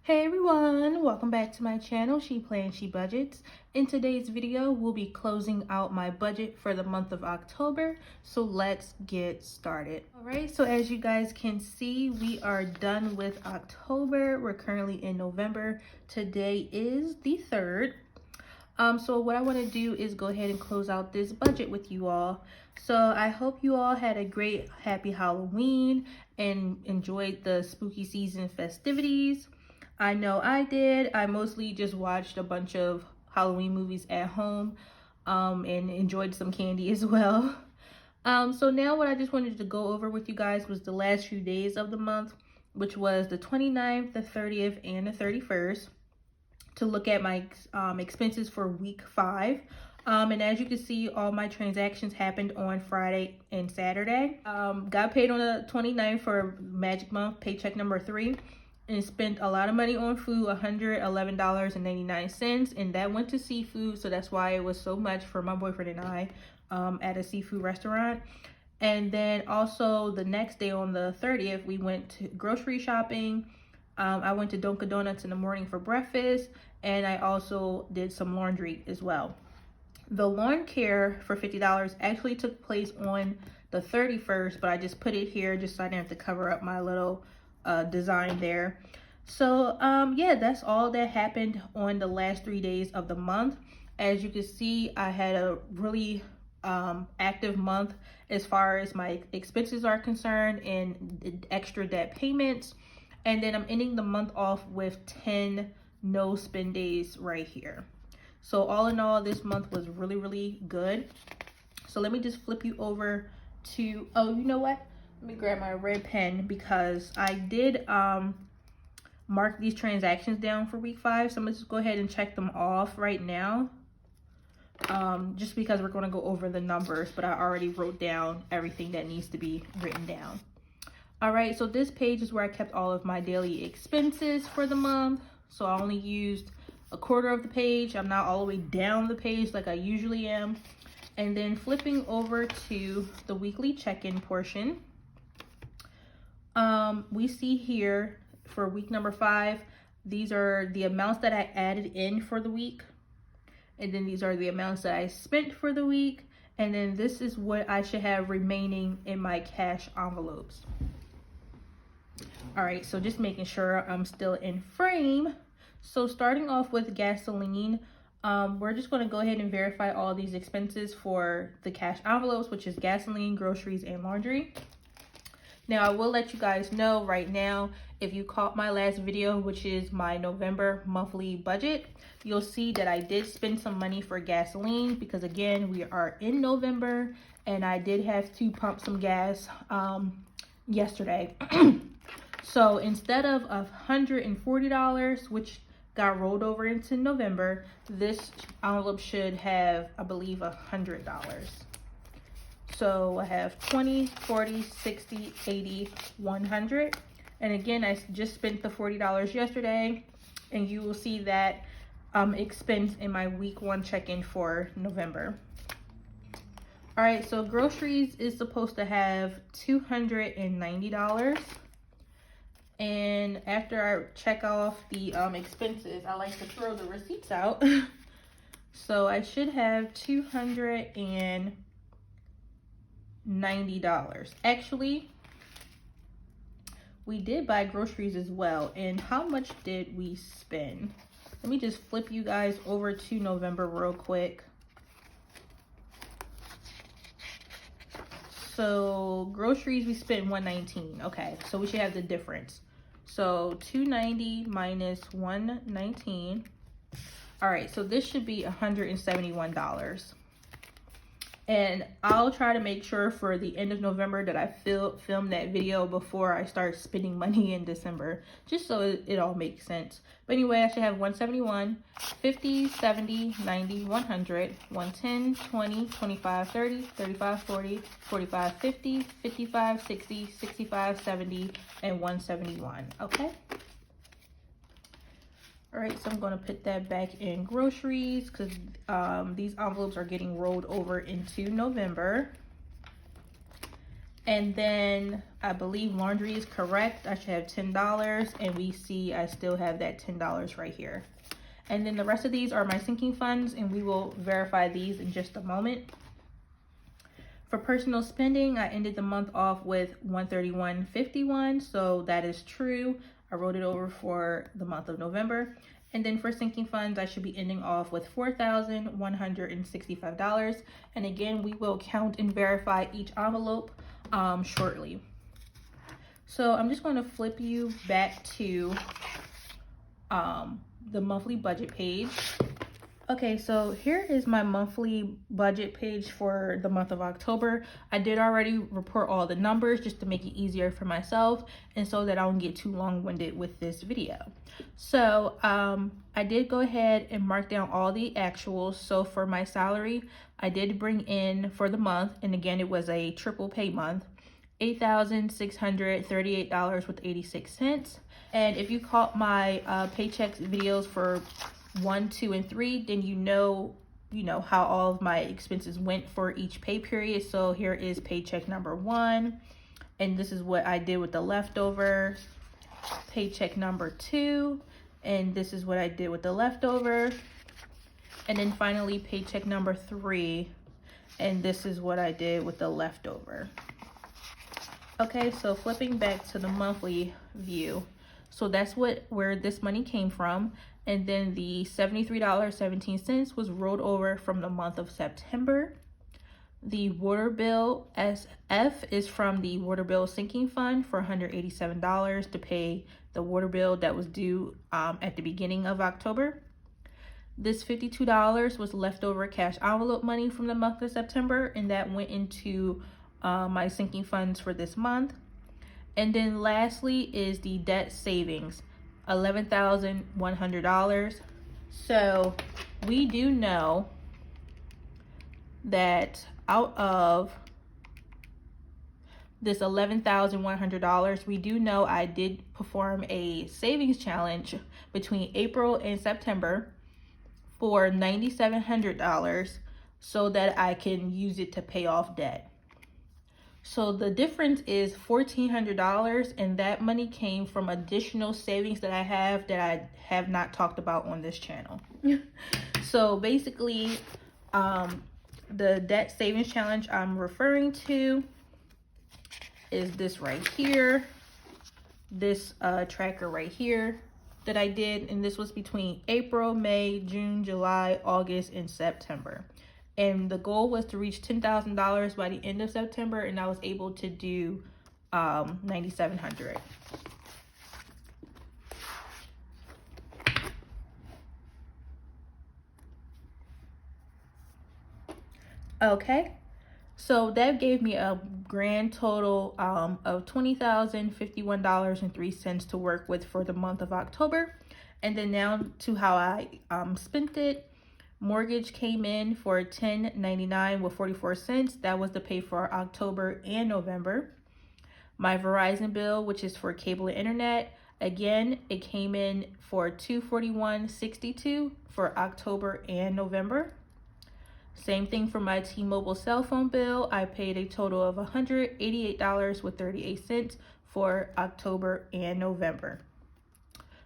Hey everyone, welcome back to my channel, She Plans, She Budgets. In today's video, we'll be closing out my budget for the month of October, so let's get started. Alright, so as you guys can see, we are done with October. We're currently in November. Today is the 3rd. So what I want to do is go ahead and close out this budget with you all. So I hope you all had a great, happy Halloween and enjoyed the spooky season festivities. I know I did. I mostly just watched a bunch of Halloween movies at home and enjoyed some candy as well. So now what I just wanted to go over with you guys was the last few days of the month, which was the 29th, the 30th, and the 31st, to look at my expenses for week 5. And as you can see, all my transactions happened on Friday and Saturday. Got paid on the 29th for Magic Month, paycheck number 3. And spent a lot of money on food, $111.99, and that went to seafood, so that's why it was so much for my boyfriend and I at a seafood restaurant. And then also the next day on the 30th, we went to grocery shopping. I went to Dunkin' Donuts in the morning for breakfast, and I also did some laundry as well. The lawn care for $50 actually took place on the 31st, but I just put it here just so I didn't have to cover up my little design there. So yeah, that's all that happened on the last 3 days of the month. As you can see, I had a really active month as far as my expenses are concerned and extra debt payments. And then I'm ending the month off with 10 no spend days right here. So all in all, this month was really good. So let me just flip you over to, oh, you know what? Let me grab my red pen because I did mark these transactions down for week 5. So I'm gonna just go ahead and check them off right now. Just because we're gonna go over the numbers, but I already wrote down everything that needs to be written down. All right, so this page is where I kept all of my daily expenses for the month. So I only used a quarter of the page. I'm not all the way down the page like I usually am. And then flipping over to the weekly check-in portion. We see here for week number 5, these are the amounts that I added in for the week. And then these are the amounts that I spent for the week. And then this is what I should have remaining in my cash envelopes. All right, so just making sure I'm still in frame. So starting off with gasoline, we're just going to go ahead and verify all these expenses for the cash envelopes, which is gasoline, groceries, and laundry. Now, I will let you guys know right now, if you caught my last video, which is my November monthly budget, you'll see that I did spend some money for gasoline because, again, we are in November, and I did have to pump some gas yesterday. So instead of $140, which got rolled over into November, this envelope should have, I believe, $100. So I have 20, 40, 60, 80, 100. And again, I just spent the $40 yesterday, and you will see that expense in my week 1 check-in for November. All right, so groceries is supposed to have $290. And after I check off the expenses, I like to throw the receipts out. So I should have $290. Actually, we did buy groceries as well. And how much did we spend? Let me just flip you guys over to November real quick. So groceries, we spent $119. Okay, so we should have the difference. So $290 minus $119. All right, so this should be $171. And I'll try to make sure for the end of November that I film that video before I start spending money in December, just so it all makes sense. But anyway, I should have 171, 50, 70, 90, 100, 110, 20, 25, 30, 35, 40, 45, 50, 55, 60, 65, 70, and 171, okay? All right, so I'm going to put that back in groceries because these envelopes are getting rolled over into November. And then I believe laundry is correct. I should have $10, and we see I still have that $10 right here. And then the rest of these are my sinking funds, and we will verify these in just a moment. For personal spending, I ended the month off with $131.51, so that is true. I wrote it over for the month of November. And then for sinking funds, I should be ending off with $4,165. And again, we will count and verify each envelope shortly. So I'm just going to flip you back to the monthly budget page. Okay, so here is my monthly budget page for the month of October. I did already report all the numbers just to make it easier for myself and so that I don't get too long-winded with this video. So I did go ahead and mark down all the actuals. So for my salary, I did bring in for the month, and again, it was a triple pay month, $8,638.86. And if you caught my paychecks videos for 1, 2, and 3, then you know how all of my expenses went for each pay period. So here is paycheck number 1, and this is what I did with the leftover. Paycheck number 2, and this is what I did with the leftover. And then finally paycheck number 3, and this is what I did with the leftover. Okay, so flipping back to the monthly view, so that's where this money came from. And then the $73.17 was rolled over from the month of September. The water bill SF is from the water bill sinking fund for $187 to pay the water bill that was due at the beginning of October. This $52 was leftover cash envelope money from the month of September, and that went into my sinking funds for this month. And then lastly is the debt savings, $11,100. So we do know that out of this $11,100, we do know I did perform a savings challenge between April and September for $9,700 so that I can use it to pay off debt. So the difference is $1,400, and that money came from additional savings that I have not talked about on this channel. So basically, the debt savings challenge I'm referring to is this right here, this tracker right here that I did, and this was between April, May, June, July, August, and September. And the goal was to reach $10,000 by the end of September, and I was able to do $9,700. Okay, so that gave me a grand total of $20,051.03 to work with for the month of October. And then now to how I spent it. Mortgage came in for $10.99.44. That was to pay for October and November. My Verizon bill, which is for cable and internet, again, it came in for $241.62 for October and November. Same thing for my T-Mobile cell phone bill. I paid a total of $188.38 for October and November.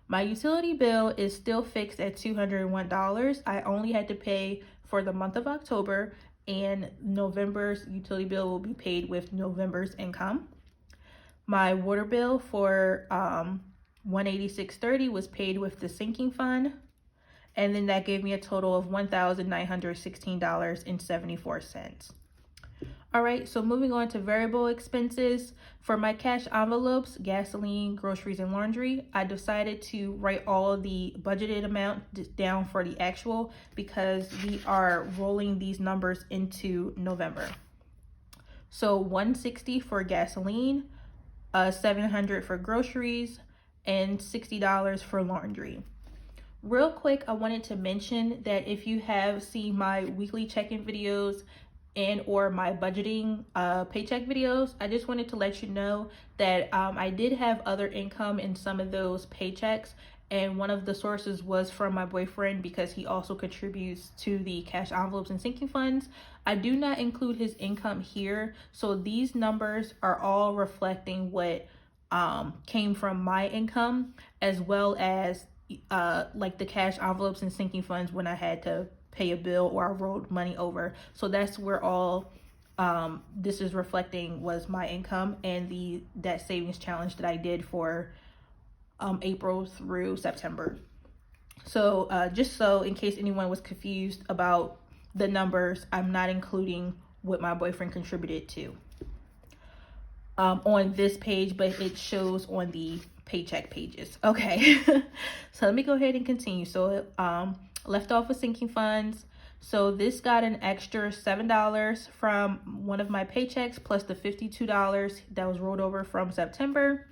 My utility bill is still fixed at $201. I only had to pay for the month of October, and November's utility bill will be paid with November's income. My water bill for $186.30 was paid with the sinking fund, and then that gave me a total of $1,916.74. All right, so moving on to variable expenses. For my cash envelopes, gasoline, groceries, and laundry, I decided to write all of the budgeted amount down for the actual because we are rolling these numbers into November. So $160 for gasoline, $700 for groceries, and $60 for laundry. Real quick, I wanted to mention that if you have seen my weekly check-in videos and or my budgeting paycheck videos, I just wanted to let you know that I did have other income in some of those paychecks, and one of the sources was from my boyfriend because he also contributes to the cash envelopes and sinking funds. I do not include his income here, so these numbers are all reflecting what came from my income, as well as like the cash envelopes and sinking funds when I had to pay a bill or I rolled money over. So that's where all this is reflecting was my income and the debt savings challenge that I did for April through September. So just so in case anyone was confused about the numbers, I'm not including what my boyfriend contributed to on this page, but it shows on the paycheck pages. Okay. So let me go ahead and continue. So left off with sinking funds. So this got an extra $7 from one of my paychecks plus the $52 that was rolled over from September.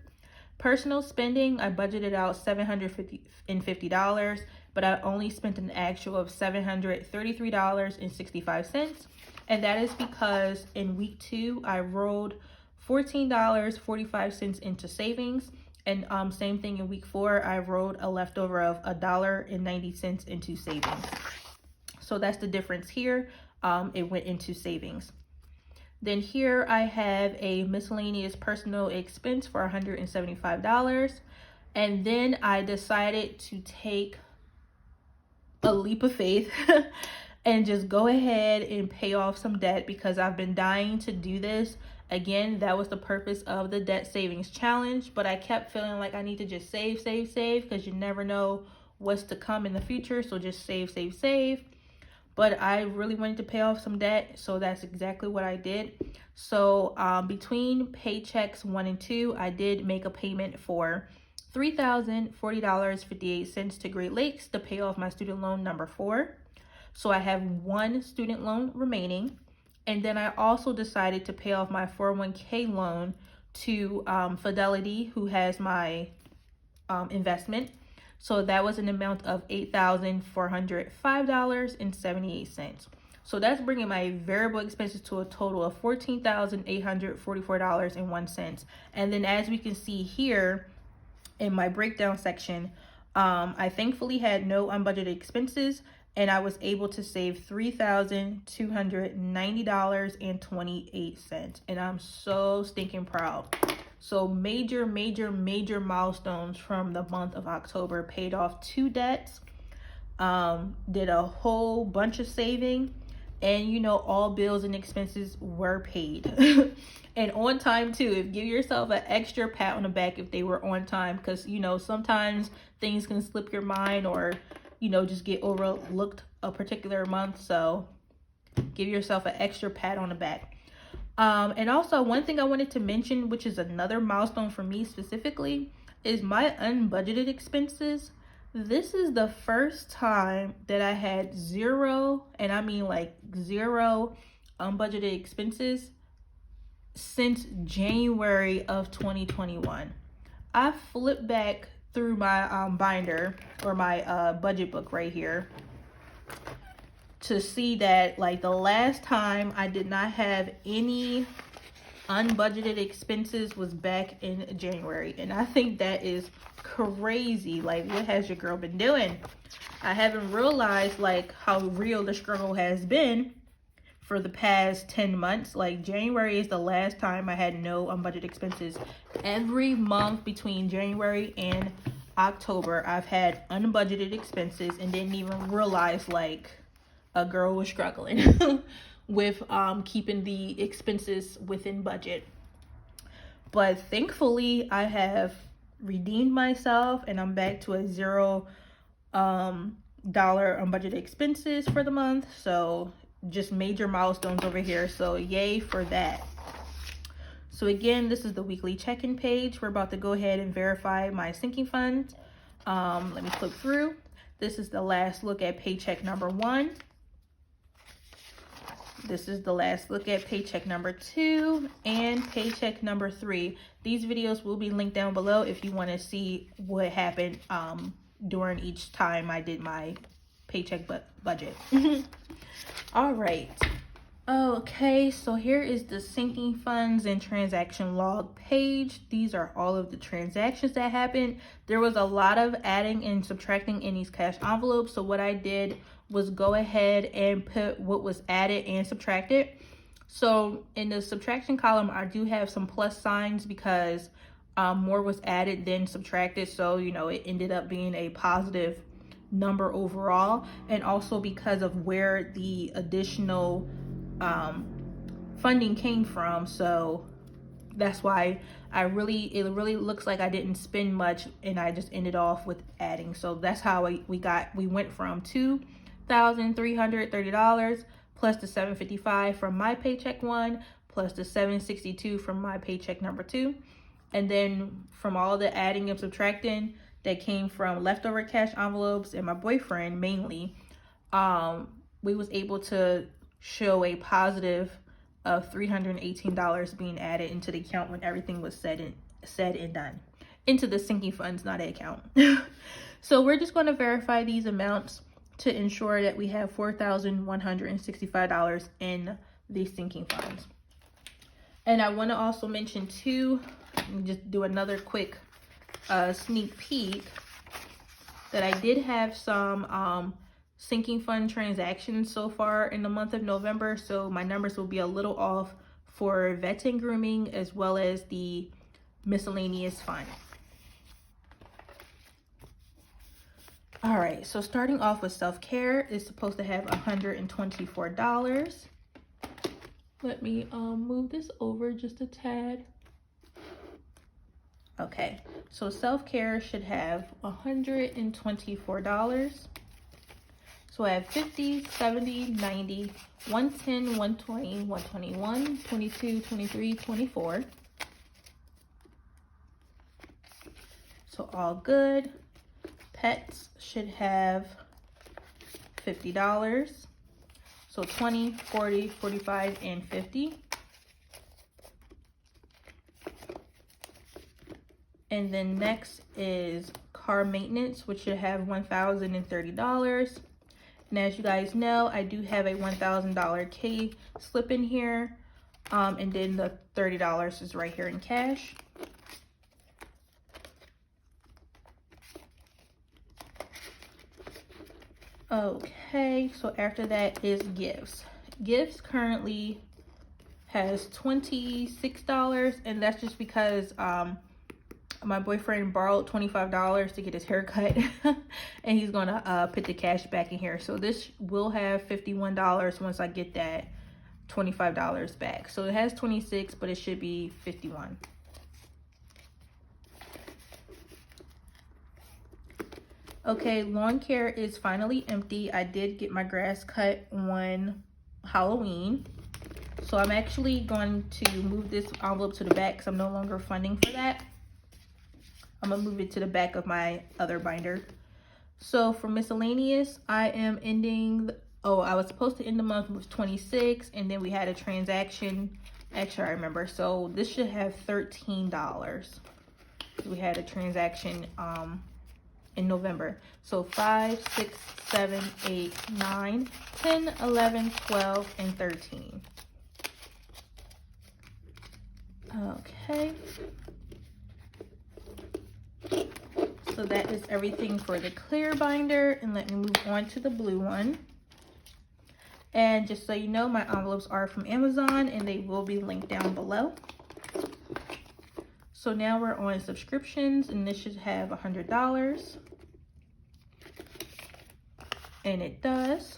Personal spending, I budgeted out $750, but I only spent an actual of $733.65. And that is because in week 2, I rolled $14.45 into savings. And same thing in week 4, I rolled a leftover of $1.90 into savings. So that's the difference here. It went into savings. Then here I have a miscellaneous personal expense for $175. And then I decided to take a leap of faith and just go ahead and pay off some debt because I've been dying to do this. Again, that was the purpose of the debt savings challenge, but I kept feeling like I need to just save because you never know what's to come in the future. So just save. But I really wanted to pay off some debt, so that's exactly what I did. So between paychecks 1 and 2, I did make a payment for $3,040.58 to Great Lakes to pay off my student loan number 4. So I have 1 student loan remaining. And then I also decided to pay off my 401k loan to Fidelity, who has my investment. So that was an amount of $8,405.78. So that's bringing my variable expenses to a total of $14,844.01. And then as we can see here in my breakdown section, I thankfully had no unbudgeted expenses, and I was able to save $3,290.28. And I'm so stinking proud. So major milestones from the month of October. Paid off 2 debts, did a whole bunch of saving, and all bills and expenses were paid. And on time too. Give yourself an extra pat on the back if they were on time, because sometimes things can slip your mind or just get overlooked a particular month. So give yourself an extra pat on the back. And also one thing I wanted to mention, which is another milestone for me specifically, is my unbudgeted expenses. This is the first time that I had 0, and I mean like 0 unbudgeted expenses since January of 2021. I flipped back through my binder or my budget book right here to see that like the last time I did not have any unbudgeted expenses was back in January. And I think that is crazy. Like, what has your girl been doing? I haven't realized like how real the struggle has been for the past 10 months. Like, January is the last time I had no unbudgeted expenses. Every month between January and October, I've had unbudgeted expenses and didn't even realize like a girl was struggling with keeping the expenses within budget. But thankfully I have redeemed myself and I'm back to a $0 unbudgeted expenses for the month. So just major milestones over here, so yay for that. So again, this is the weekly check-in page. We're about to go ahead and verify my sinking funds. Let me flip through. This is the last look at paycheck number 1. This is the last look at paycheck number 2 and paycheck number 3. These videos will be linked down below if you want to see what happened during each time I did my paycheck budget. All right. Okay, so here is the sinking funds and transaction log page. These are all of the transactions that happened. There was a lot of adding and subtracting in these cash envelopes. So what I did was go ahead and put what was added and subtracted. So in the subtraction column, I do have some plus signs because more was added than subtracted. So, you know, it ended up being a positive number overall. And also because of where the additional funding came from. So that's why it really looks like I didn't spend much and I just ended off with adding. So that's how we went from $2,330 plus the $755 from my paycheck 1 plus the $762 from my paycheck number 2. And then from all the adding and subtracting that came from leftover cash envelopes and my boyfriend mainly, we was able to show a positive of $318 being added into the account when everything was said and done. Into the sinking funds, not an account. So we're just going to verify these amounts to ensure that we have $4,165 in the sinking funds. And I want to also mention too, just do another quick sneak peek, that I did have some sinking fund transactions so far in the month of November. So my numbers will be a little off for vets and grooming as well as the miscellaneous fund. All right, so starting off with self-care is supposed to have $124. Let me move this over just a tad. Okay, so self-care should have $124. So I have 50, 70, 90, 110, 120, 121, 22, 23, 24. So all good. Pets should have $50. So 20, 40, 45, and 50. And then next is car maintenance, which should have $1,030. And as you guys know, I do have a $1,000 K slip in here. And then the $30 is right here in cash. Okay, so after that is gifts. Gifts currently has $26, and that's just because my boyfriend borrowed $25 to get his haircut and he's gonna put the cash back in here. So this will have $51 once I get that $25 back. So it has 26, but it should be 51. Okay, lawn care is finally empty. I did get my grass cut on Halloween. So I'm actually going to move this envelope to the back because I'm no longer funding for that. I'm gonna move it to the back of my other binder. So for miscellaneous, I am ending, I was supposed to end the month with 26, and then we had a transaction. Actually, I remember. So this should have $13. We had a transaction in November. So 5, 6, 7, 8, 9, 10, 11, 12, and 13. Okay. So that is everything for the clear binder, and let me move on to the blue one. And just so you know, my envelopes are from Amazon and they will be linked down below. So now we're on subscriptions, and this should have $100. And it does.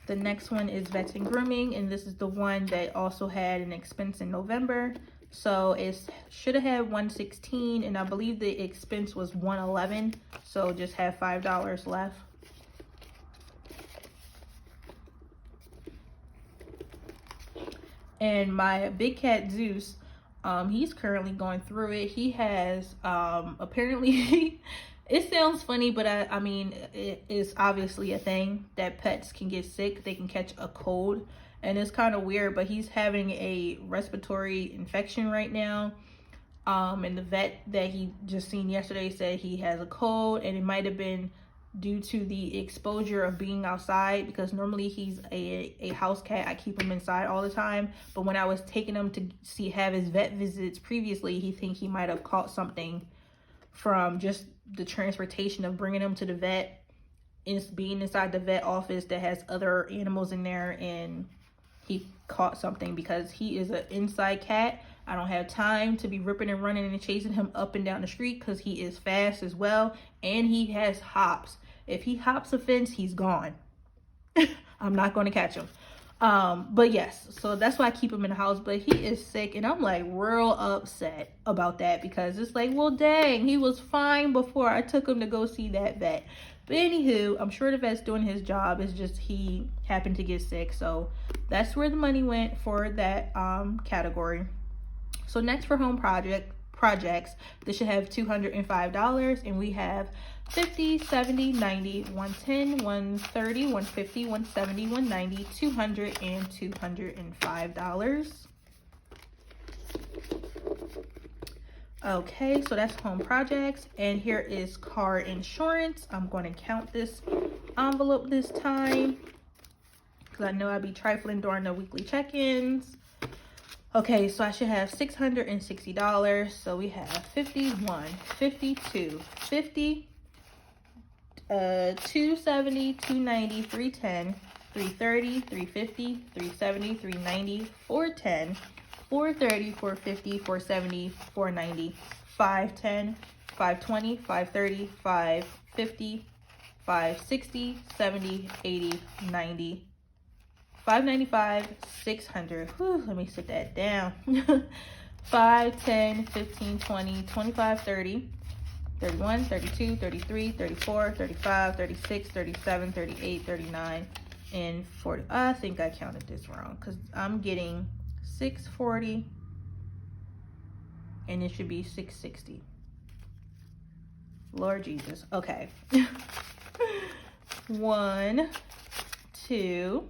The next one is vets and grooming, and this is the one that also had an expense in November. So it should have had $116, and I believe the expense was $111. So just have $5 left. And my big cat Zeus, he's currently going through it. He has apparently it sounds funny, but I mean it is obviously a thing that pets can get sick. They can catch a cold, and it's kind of weird, but he's having a respiratory infection right now. And the vet that he just seen yesterday said he has a cold, and it might have been due to the exposure of being outside, because normally he's a house cat. I keep him inside all the time, but when I was taking him to have his vet visits previously, he might have caught something from just the transportation of bringing him to the vet and being inside the vet office that has other animals in there, and he caught something because he is an inside cat. I don't have time to be ripping and running and chasing him up and down the street because he is fast as well, and he has hops. If he hops a fence, he's gone. I'm not going to catch him. But yes, so that's why I keep him in the house. But he is sick, and I'm like real upset about that, because it's like, well, dang, he was fine before I took him to go see that vet. But anywho, I'm sure the vet's doing his job. It's just he happened to get sick, so that's where the money went for that category. So next, for home projects, this should have $205, and we have 50, 70, 90, 110, 130, 150, 170, 190, 200, and $205. Okay, so that's home projects, and here is car insurance. I'm going to count this envelope this time because I know I'd be trifling during the weekly check-ins. Okay, so I should have $660. So we have 51, 52, 50, 270, 290, 310, 330, 350, 370, 390, 410, 430, 450, 470, 490, 510, 520, 530, 550, 560, 70, 80, 90, 595, 600. Whew, let me sit that down. 5, 10, 15, 20, 25, 30, 31, 32, 33, 34, 35, 36, 37, 38, 39, and 40. I think I counted this wrong because I'm getting 640 and it should be 660. Lord Jesus. Okay. 1, 2,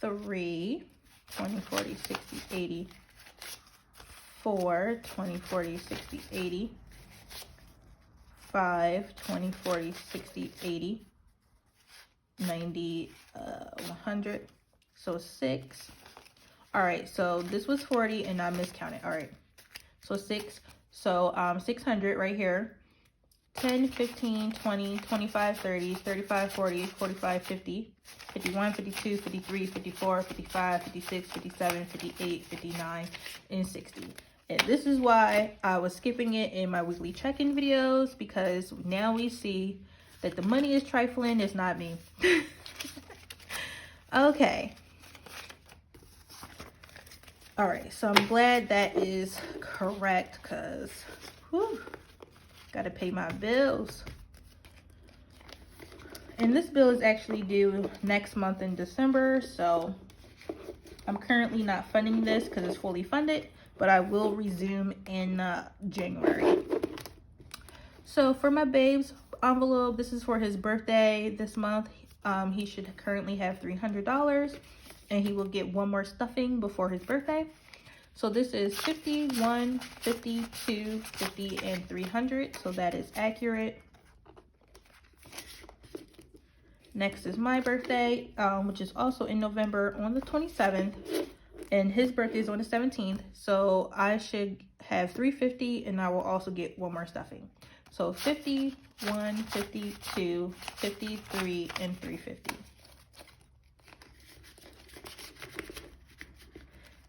3, 20, 40, 60, 80, 4, 20, 40, 60, 80, 5, 20, 40, 60, 80, 90, 100, so 6. All right, so this was 40 and I miscounted. All right, so 6, so 600 right here. 10, 15, 20, 25, 30, 35, 40, 45, 50, 51, 52, 53, 54, 55, 56, 57, 58, 59, and 60. And this is why I was skipping it in my weekly check-in videos, because now we see that the money is trifling. It's not me. Okay. All right, so I'm glad that is correct, because gotta pay my bills. And this bill is actually due next month in December, so I'm currently not funding this because it's fully funded, but I will resume in January. So for my babe's envelope, this is for his birthday this month. He should currently have $300, and he will get one more stuffing before his birthday. So this is 51, 52, 50, and 300. So that is accurate. Next is my birthday, which is also in November on the 27th. And his birthday is on the 17th. So I should have 350, and I will also get one more stuffing. So 51, 52, 53, and 350.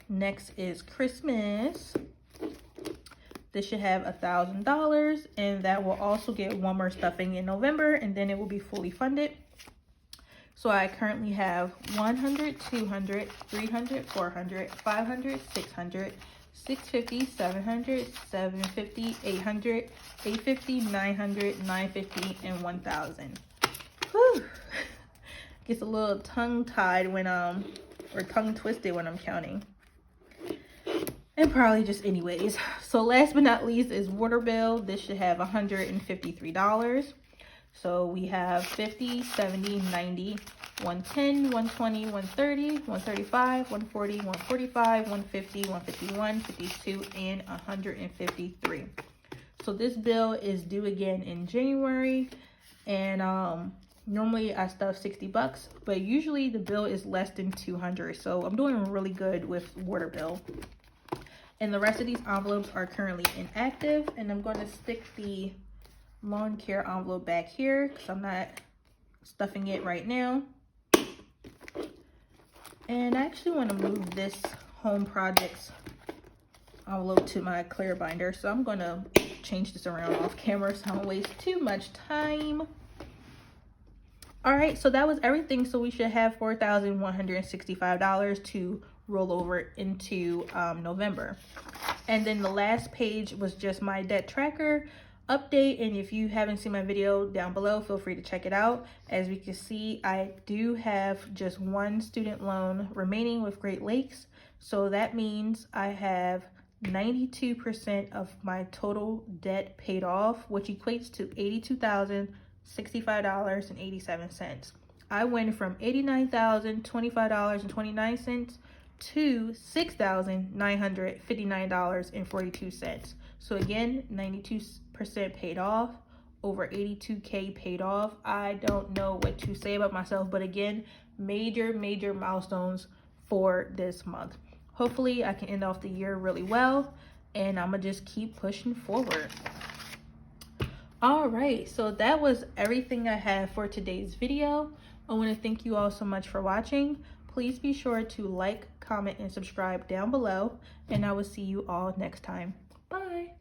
Next is Christmas. This should have $1,000, and that will also get one more stuffing in November, and then it will be fully funded. So I currently have 100, 200, 300, 400, 500, 600, 650, 700, 750, 800, 850, 900, 950, and 1,000. Whew. Gets a little tongue-tied when or tongue-twisted when I'm counting. And probably just anyways. So last but not least is water bill. This should have $153. So we have 50, 70, 90, 110, 120, 130, 135, 140, 145, 150, 151, 52, and 153. So this bill is due again in January, and normally I stuff 60 bucks, but usually the bill is less than 200. So I'm doing really good with water bill. And the rest of these envelopes are currently inactive, and I'm going to stick the lawn care envelope back here because I'm not stuffing it right now. And I actually want to move this home projects envelope to my clear binder, so I'm going to change this around off camera so I don't waste too much time. All right, so that was everything. So we should have $4,165 to roll over into November. And then the last page was just my debt tracker update, and if you haven't seen my video down below, feel free to check it out. As we can see, I do have just one student loan remaining with Great Lakes, so that means I have 92% of my total debt paid off, which equates to $82,065.87. I went from $89,025.29 to $6,959.42. So again, 92% paid off, over 82K paid off. I don't know what to say about myself, but again, major milestones for this month. Hopefully I can end off the year really well, and I'm gonna just keep pushing forward. All right, so that was everything I have for today's video. I want to thank you all so much for watching. Please be sure to like, comment, and subscribe down below, and I will see you all next time. Bye.